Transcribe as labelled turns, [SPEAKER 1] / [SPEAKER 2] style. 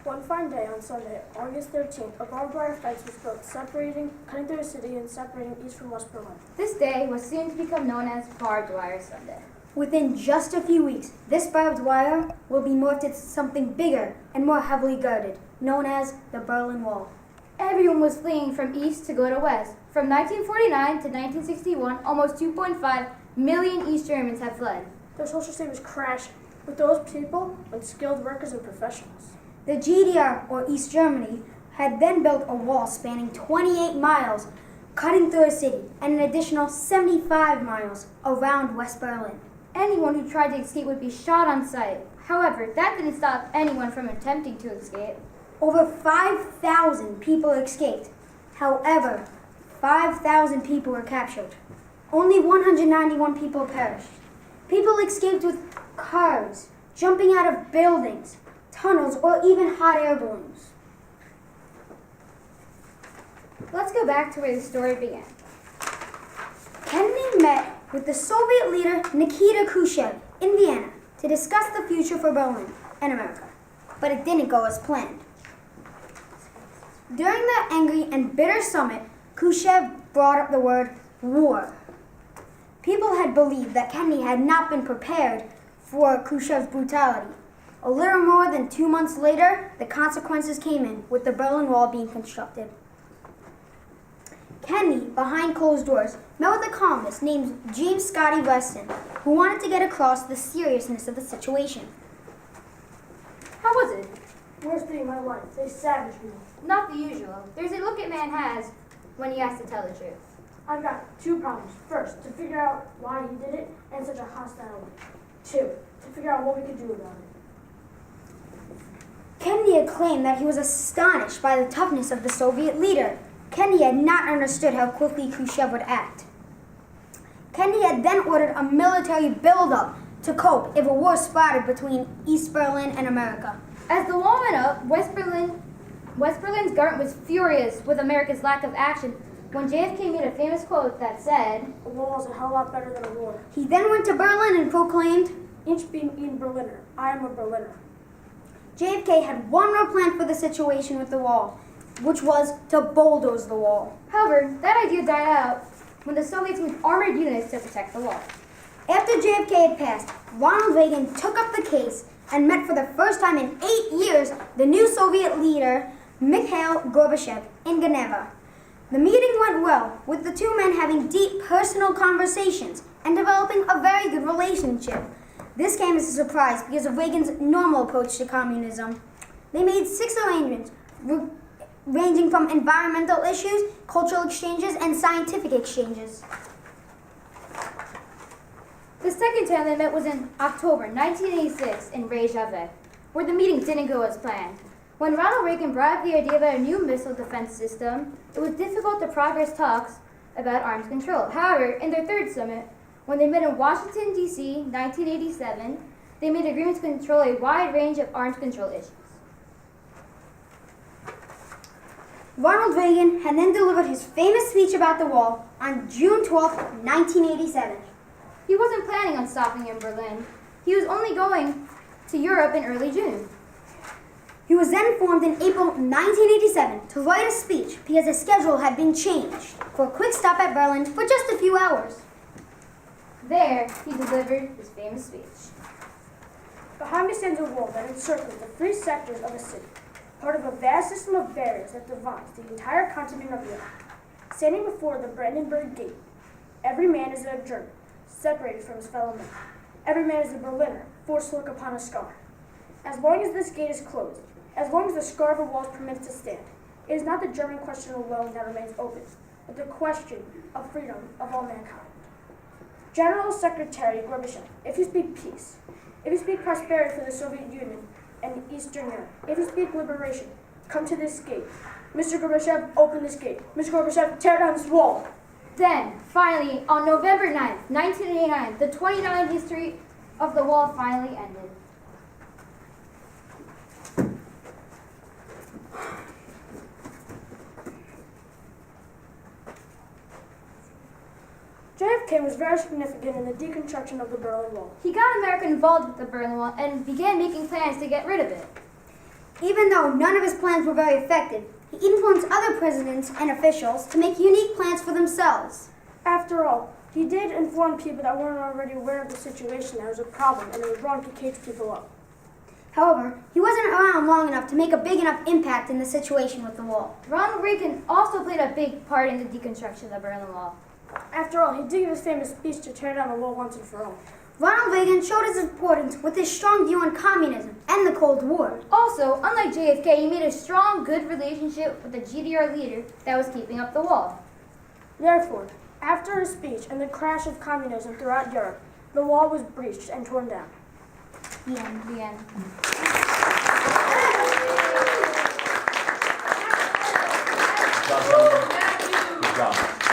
[SPEAKER 1] One fine day on Sunday, August 13th, a barbed wire fence was built, cutting through the city and separating East from West Berlin.
[SPEAKER 2] This day was soon to become known as Barbed Wire Sunday.
[SPEAKER 3] Within just a few weeks, this barbed wire will be morphed into something bigger and more heavily guarded, known as the Berlin Wall.
[SPEAKER 2] Everyone was fleeing from east to go to west. From 1949 to 1961, almost 2.5 million East Germans have fled.
[SPEAKER 1] Their social state was crashing. With those people, unskilled workers and professionals.
[SPEAKER 3] The GDR, or East Germany, had then built a wall spanning 28 miles, cutting through the city, and an additional 75 miles around West Berlin.
[SPEAKER 2] Anyone who tried to escape would be shot on sight. However, that didn't stop anyone from attempting to escape.
[SPEAKER 3] Over 5,000 people escaped. However, 5,000 people were captured. Only 191 people perished. People escaped with cars, jumping out of buildings, tunnels, or even hot air balloons.
[SPEAKER 2] Let's go back to where the story began.
[SPEAKER 3] Kennedy met with the Soviet leader Nikita Khrushchev in Vienna to discuss the future for Berlin and America, but it didn't go as planned. During the angry and bitter summit, Khrushchev brought up the word war. People had believed that Kennedy had not been prepared for Khrushchev's brutality. A little more than 2 months later, the consequences came in, with the Berlin Wall being constructed. Kennedy, behind closed doors, met with a columnist named James Scotty Weston, who wanted to get across the seriousness of the situation.
[SPEAKER 2] How was it?
[SPEAKER 1] Worst day of my life. They savaged me.
[SPEAKER 2] Not the usual. There's a look a man has when he has to tell the truth.
[SPEAKER 1] I've got two problems. First, to figure out why he did it in such a hostile way. Two, to figure out what we could do about it.
[SPEAKER 3] Kennedy had claimed that he was astonished by the toughness of the Soviet leader. Kennedy had not understood how quickly Khrushchev would act. Kennedy had then ordered a military buildup to cope if a war sprouted between East Berlin and America.
[SPEAKER 2] As the wall went up, West Berlin's government was furious with America's lack of action when JFK made a famous quote that said,
[SPEAKER 1] "A wall is a hell lot better than a war.
[SPEAKER 3] He then went to Berlin and proclaimed,
[SPEAKER 1] Ich bin ein Berliner. I am a Berliner."
[SPEAKER 3] JFK had one real plan for the situation with the wall, which was to bulldoze the wall.
[SPEAKER 2] However, that idea died out when the Soviets moved armored units to protect the wall.
[SPEAKER 3] After JFK had passed, Ronald Reagan took up the case and met for the first time in 8 years the new Soviet leader, Mikhail Gorbachev, in Geneva. The meeting went well, with the two men having deep personal conversations and developing a very good relationship. This came as a surprise because of Reagan's normal approach to communism. They made 6 arrangements, ranging from environmental issues, cultural exchanges, and scientific exchanges.
[SPEAKER 2] The second time they met was in October 1986 in Reykjavik, where the meeting didn't go as planned. When Ronald Reagan brought up the idea about a new missile defense system, it was difficult to progress talks about arms control. However, in their third summit, when they met in Washington, D.C., 1987, they made agreements to control a wide range of arms control issues.
[SPEAKER 3] Ronald Reagan had then delivered his famous speech about the wall on June 12, 1987.
[SPEAKER 2] He wasn't planning on stopping in Berlin. He was only going to Europe in early June.
[SPEAKER 3] He was then informed in April 1987 to write a speech because his schedule had been changed for a quick stop at Berlin for just a few hours.
[SPEAKER 2] There, he delivered his famous speech.
[SPEAKER 1] Behind me stands a wall that encircles the 3 sectors of a city, part of a vast system of barriers that divides the entire continent of Europe. Standing before the Brandenburg Gate, every man is a German, separated from his fellow men. Every man is a Berliner, forced to look upon a scar. As long as this gate is closed, as long as the scar of a wall is permitted to stand, it is not the German question alone that remains open, but the question of freedom of all mankind. General Secretary Gorbachev, if you speak peace, if you speak prosperity for the Soviet Union and Eastern Europe, if you speak liberation, come to this gate. Mr. Gorbachev, open this gate. Mr. Gorbachev, tear down this wall.
[SPEAKER 2] Then, finally, on November 9th, 1989, the 29th history of the wall finally ended.
[SPEAKER 1] JFK was very significant in the deconstruction of the Berlin Wall.
[SPEAKER 2] He got America involved with the Berlin Wall and began making plans to get rid of it.
[SPEAKER 3] Even though none of his plans were very effective, he influenced other presidents and officials to make unique plans for themselves.
[SPEAKER 1] After all, he did inform people that weren't already aware of the situation that was a problem and it was wrong to cage people up.
[SPEAKER 3] However, he wasn't around long enough to make a big enough impact in the situation with the wall.
[SPEAKER 2] Ronald Reagan also played a big part in the deconstruction of the Berlin Wall.
[SPEAKER 1] After all, he did give his famous speech to tear down the wall once and for all.
[SPEAKER 3] Ronald Reagan showed his importance with his strong view on communism and the Cold War.
[SPEAKER 2] Also, unlike JFK, he made a strong, good relationship with the GDR leader that was keeping up the wall.
[SPEAKER 1] Therefore, after his speech and the crash of communism throughout Europe, the wall was breached and torn down.
[SPEAKER 2] The end.